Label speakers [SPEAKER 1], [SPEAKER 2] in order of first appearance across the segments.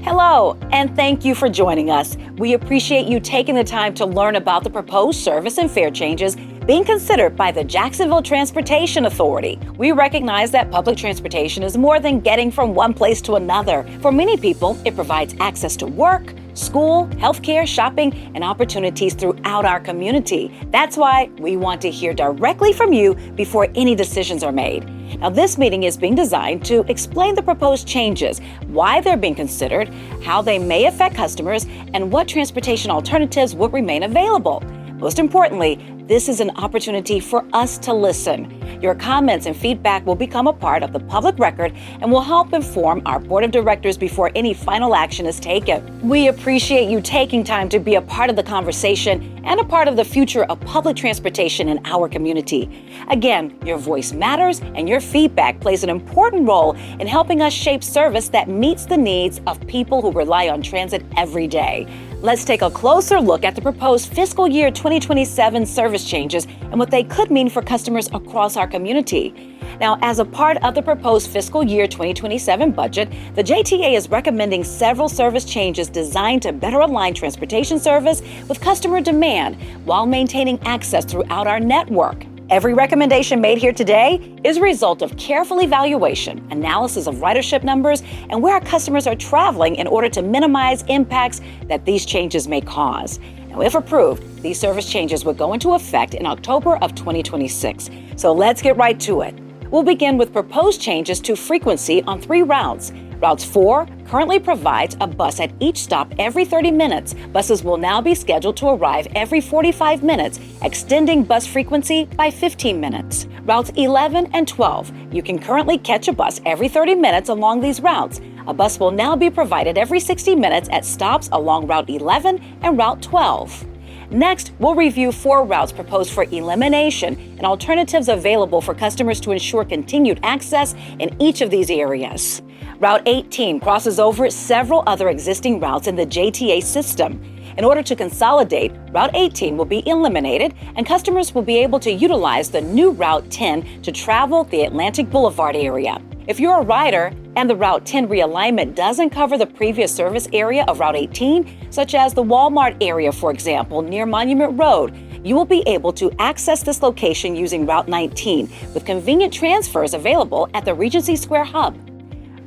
[SPEAKER 1] Hello, and thank you for joining us. We appreciate you taking the time to learn about the proposed service and fare changes being considered by the Jacksonville Transportation Authority. We recognize that public transportation is more than getting from one place to another. For many people, it provides access to work, school, healthcare, shopping, and opportunities throughout our community. That's why we want to hear directly from you before any decisions are made. Now, this meeting is being designed to explain the proposed changes, why they're being considered, how they may affect customers, and what transportation alternatives will remain available. Most importantly, this is an opportunity for us to listen. Your comments and feedback will become a part of the public record and will help inform our board of directors before any final action is taken. We appreciate you taking time to be a part of the conversation and a part of the future of public transportation in our community. Again, your voice matters and your feedback plays an important role in helping us shape service that meets the needs of people who rely on transit every day. Let's take a closer look at the proposed Fiscal Year 2027 service changes and what they could mean for customers across our community. Now, as a part of the proposed Fiscal Year 2027 budget, the JTA is recommending several service changes designed to better align transportation service with customer demand while maintaining access throughout our network. Every recommendation made here today is a result of careful evaluation, analysis of ridership numbers, and where our customers are traveling in order to minimize impacts that these changes may cause. Now, if approved, these service changes would go into effect in October of 2026. So let's get right to it. We'll begin with proposed changes to frequency on 3 routes. Route 4 currently provides a bus at each stop every 30 minutes. Buses will now be scheduled to arrive every 45 minutes, extending bus frequency by 15 minutes. Routes 11 and 12, you can currently catch a bus every 30 minutes along these routes. A bus will now be provided every 60 minutes at stops along Route 11 and Route 12. Next, we'll review 4 routes proposed for elimination and alternatives available for customers to ensure continued access in each of these areas. Route 18 crosses over several other existing routes in the JTA system. In order to consolidate, Route 18 will be eliminated and customers will be able to utilize the new Route 10 to travel the Atlantic Boulevard area. If you're a rider and the Route 10 realignment doesn't cover the previous service area of Route 18, such as the Walmart area, for example, near Monument Road, you will be able to access this location using Route 19 with convenient transfers available at the Regency Square Hub.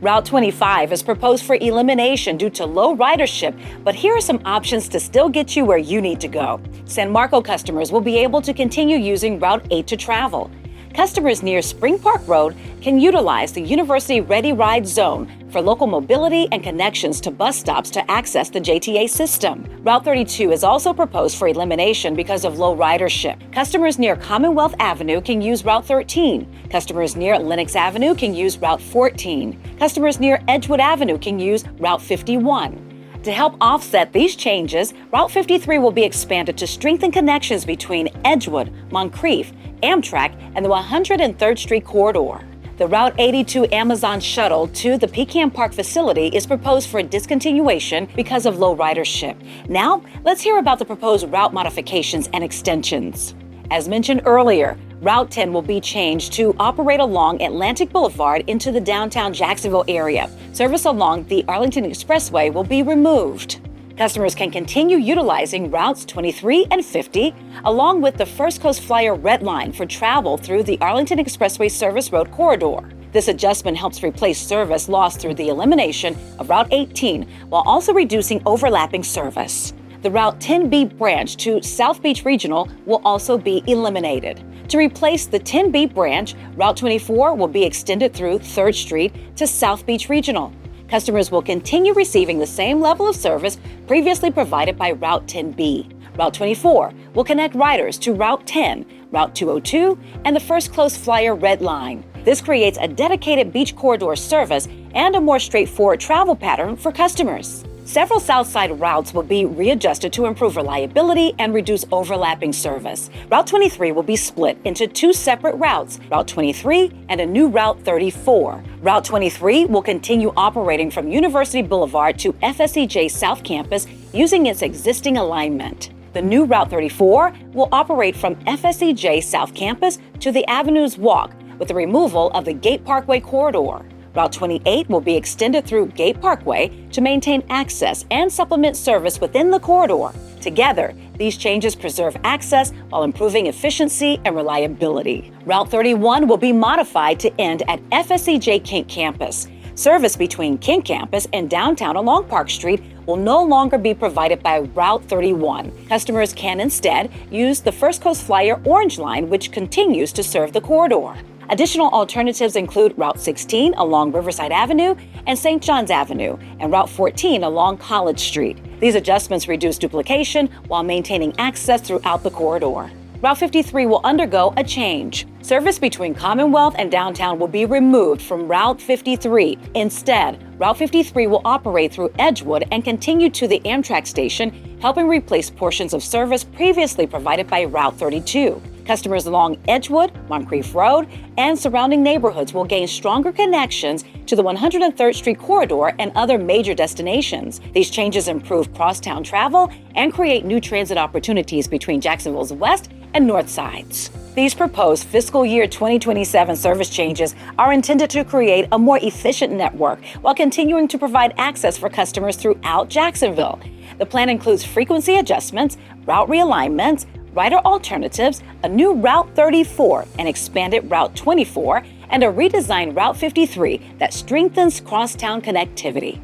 [SPEAKER 1] Route 25 is proposed for elimination due to low ridership, but here are some options to still get you where you need to go. San Marco customers will be able to continue using Route 8 to travel. Customers near Spring Park Road can utilize the University Ready Ride Zone for local mobility and connections to bus stops to access the JTA system. Route 32 is also proposed for elimination because of low ridership. Customers near Commonwealth Avenue can use Route 13. Customers near Lenox Avenue can use Route 14. Customers near Edgewood Avenue can use Route 51. To help offset these changes, Route 53 will be expanded to strengthen connections between Edgewood, Moncrief, Amtrak, and the 103rd Street corridor. The Route 82 Amazon shuttle to the Pecan Park facility is proposed for discontinuation because of low ridership. Now, let's hear about the proposed route modifications and extensions. As mentioned earlier, Route 10 will be changed to operate along Atlantic Boulevard into the downtown Jacksonville area. Service along the Arlington Expressway will be removed. Customers can continue utilizing routes 23 and 50, along with the First Coast Flyer Red Line for travel through the Arlington Expressway Service Road corridor. This adjustment helps replace service lost through the elimination of Route 18, while also reducing overlapping service. The Route 10B branch to South Beach Regional will also be eliminated. To replace the 10B branch, Route 24 will be extended through 3rd Street to South Beach Regional. Customers will continue receiving the same level of service previously provided by Route 10B. Route 24 will connect riders to Route 10, Route 202, and the First Coast Flyer Red Line. This creates a dedicated beach corridor service and a more straightforward travel pattern for customers. Several Southside routes will be readjusted to improve reliability and reduce overlapping service. Route 23 will be split into 2 separate routes, Route 23 and a new Route 34. Route 23 will continue operating from University Boulevard to FSEJ South Campus using its existing alignment. The new Route 34 will operate from FSEJ South Campus to the Avenues Walk with the removal of the Gate Parkway corridor. Route 28 will be extended through Gate Parkway to maintain access and supplement service within the corridor. Together, these changes preserve access while improving efficiency and reliability. Route 31 will be modified to end at FSCJ Kent Campus. Service between Kent Campus and downtown along Park Street will no longer be provided by Route 31. Customers can instead use the First Coast Flyer Orange Line, which continues to serve the corridor. Additional alternatives include Route 16 along Riverside Avenue and St. John's Avenue, and Route 14 along College Street. These adjustments reduce duplication while maintaining access throughout the corridor. Route 53 will undergo a change. Service between Commonwealth and downtown will be removed from Route 53. Instead, Route 53 will operate through Edgewood and continue to the Amtrak station, helping replace portions of service previously provided by Route 32. Customers along Edgewood, Moncrief Road, and surrounding neighborhoods will gain stronger connections to the 103rd Street corridor and other major destinations. These changes improve crosstown travel and create new transit opportunities between Jacksonville's west and north sides. These proposed fiscal year 2027 service changes are intended to create a more efficient network while continuing to provide access for customers throughout Jacksonville. The plan includes frequency adjustments, route realignments, rider alternatives, a new Route 34, an expanded Route 24, and a redesigned Route 53 that strengthens crosstown connectivity.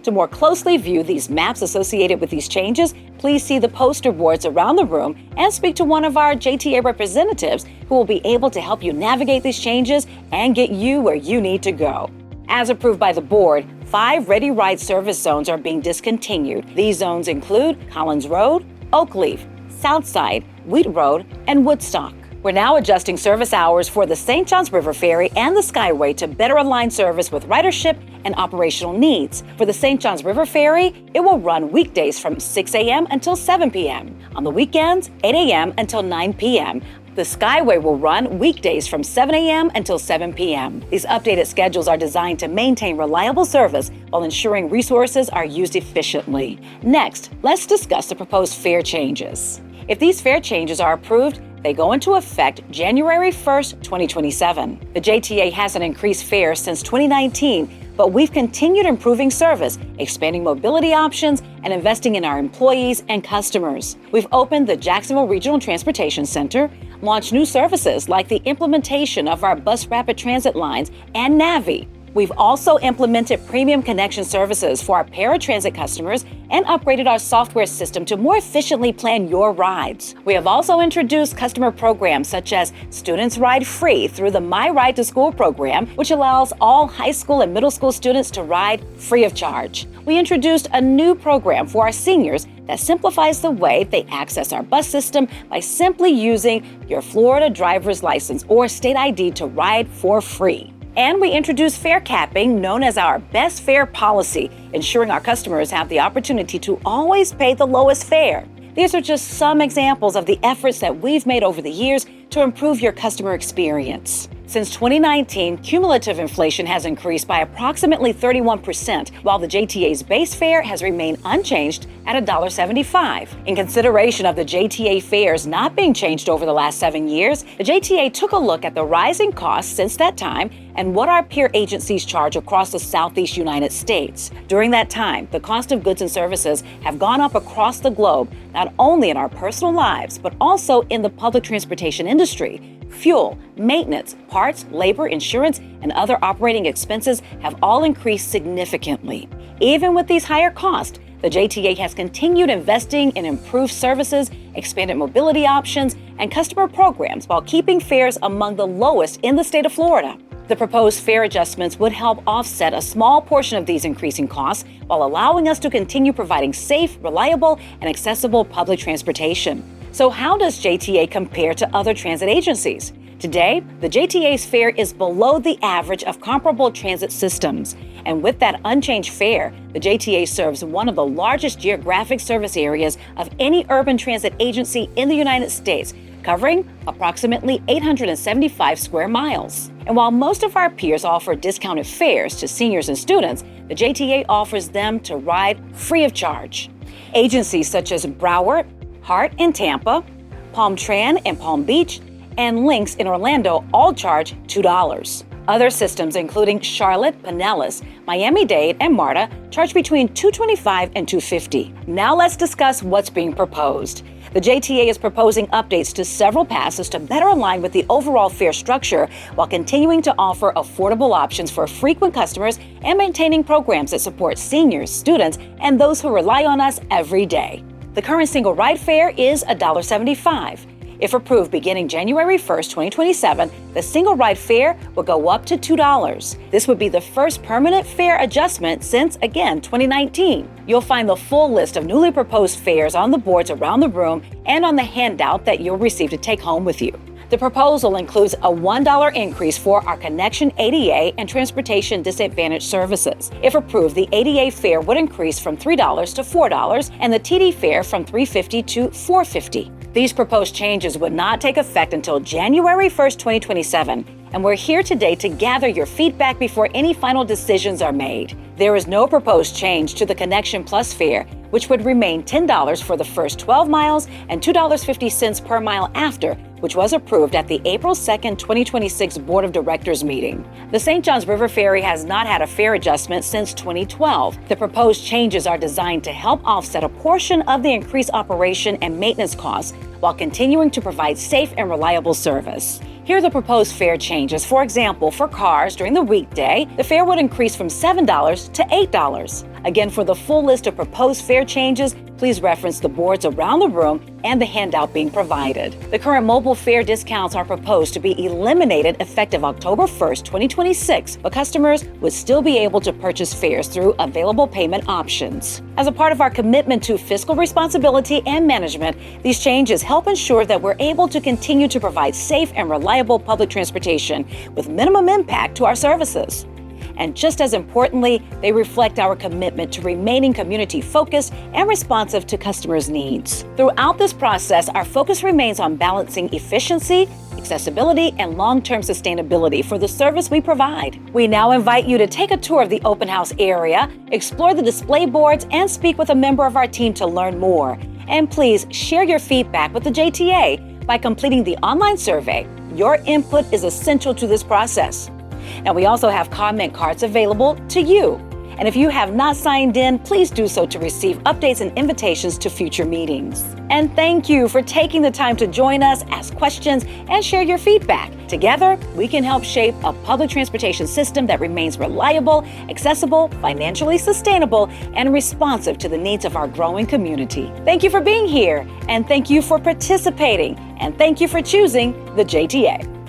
[SPEAKER 1] To more closely view these maps associated with these changes, please see the poster boards around the room and speak to one of our JTA representatives who will be able to help you navigate these changes and get you where you need to go. As approved by the board, 5 Ready Ride service zones are being discontinued. These zones include Collins Road, Oakleaf, Southside, Wheat Road, and Woodstock. We're now adjusting service hours for the St. Johns River Ferry and the Skyway to better align service with ridership and operational needs. For the St. Johns River Ferry, it will run weekdays from 6 a.m. until 7 p.m. On the weekends, 8 a.m. until 9 p.m. The Skyway will run weekdays from 7 a.m. until 7 p.m. These updated schedules are designed to maintain reliable service while ensuring resources are used efficiently. Next, let's discuss the proposed fare changes. If these fare changes are approved, they go into effect January 1st, 2027. The JTA hasn't increased fares since 2019, but we've continued improving service, expanding mobility options, and investing in our employees and customers. We've opened the Jacksonville Regional Transportation Center, launched new services like the implementation of our bus rapid transit lines and Navi. We've also implemented premium connection services for our paratransit customers and upgraded our software system to more efficiently plan your rides. We have also introduced customer programs such as Students Ride Free through the My Ride to School program, which allows all high school and middle school students to ride free of charge. We introduced a new program for our seniors that simplifies the way they access our bus system by simply using your Florida driver's license or state ID to ride for free. And we introduced fare capping, known as our best fare policy, ensuring our customers have the opportunity to always pay the lowest fare. These are just some examples of the efforts that we've made over the years to improve your customer experience. Since 2019, cumulative inflation has increased by approximately 31%, while the JTA's base fare has remained unchanged at $1.75. In consideration of the JTA fares not being changed over the last 7 years, the JTA took a look at the rising costs since that time and what our peer agencies charge across the Southeast United States. During that time, the cost of goods and services have gone up across the globe, not only in our personal lives, but also in the public transportation industry. Fuel, maintenance, parts, labor, insurance, and other operating expenses have all increased significantly. Even with these higher costs, the JTA has continued investing in improved services, expanded mobility options, and customer programs while keeping fares among the lowest in the state of Florida. The proposed fare adjustments would help offset a small portion of these increasing costs while allowing us to continue providing safe, reliable, and accessible public transportation. So how does JTA compare to other transit agencies? Today, the JTA's fare is below the average of comparable transit systems. And with that unchanged fare, the JTA serves one of the largest geographic service areas of any urban transit agency in the United States, covering approximately 875 square miles. And while most of our peers offer discounted fares to seniors and students, the JTA offers them to ride free of charge. Agencies such as Broward, Hart in Tampa, Palm Tran in Palm Beach, and Lynx in Orlando all charge $2. Other systems, including Charlotte, Pinellas, Miami-Dade, and MARTA, charge between $225 and $250. Now let's discuss what's being proposed. The JTA is proposing updates to several passes to better align with the overall fare structure while continuing to offer affordable options for frequent customers and maintaining programs that support seniors, students, and those who rely on us every day. The current single ride fare is $1.75. If approved beginning January 1st, 2027, the single ride fare will go up to $2. This would be the first permanent fare adjustment since, again, 2019. You'll find the full list of newly proposed fares on the boards around the room and on the handout that you'll receive to take home with you. The proposal includes a $1 increase for our Connection ADA and Transportation Disadvantaged services. If approved, the ADA fare would increase from $3 to $4 and the TD fare from $3.50 to $4.50. These proposed changes would not take effect until January 1st, 2027, and we're here today to gather your feedback before any final decisions are made. There is no proposed change to the Connection Plus fare, which would remain $10 for the first 12 miles and $2.50 per mile after, which was approved at the April 2nd, 2026 Board of Directors meeting. The St. Johns River Ferry has not had a fare adjustment since 2012. The proposed changes are designed to help offset a portion of the increased operation and maintenance costs while continuing to provide safe and reliable service. Here are the proposed fare changes. For example, for cars during the weekday, the fare would increase from $7 to $8. Again, for the full list of proposed fare changes, please reference the boards around the room and the handout being provided. The current mobile fare discounts are proposed to be eliminated effective October 1st, 2026, but customers would still be able to purchase fares through available payment options. As a part of our commitment to fiscal responsibility and management, these changes help ensure that we're able to continue to provide safe and reliable public transportation with minimum impact to our services. And just as importantly, they reflect our commitment to remaining community-focused and responsive to customers' needs. Throughout this process, our focus remains on balancing efficiency, accessibility, and long-term sustainability for the service we provide. We now invite you to take a tour of the open house area, explore the display boards, and speak with a member of our team to learn more. And please share your feedback with the JTA by completing the online survey. Your input is essential to this process. Now, we also have comment cards available to you. And if you have not signed in, please do so to receive updates and invitations to future meetings. And thank you for taking the time to join us, ask questions, and share your feedback. Together, we can help shape a public transportation system that remains reliable, accessible, financially sustainable, and responsive to the needs of our growing community. Thank you for being here, and thank you for participating, and thank you for choosing the JTA.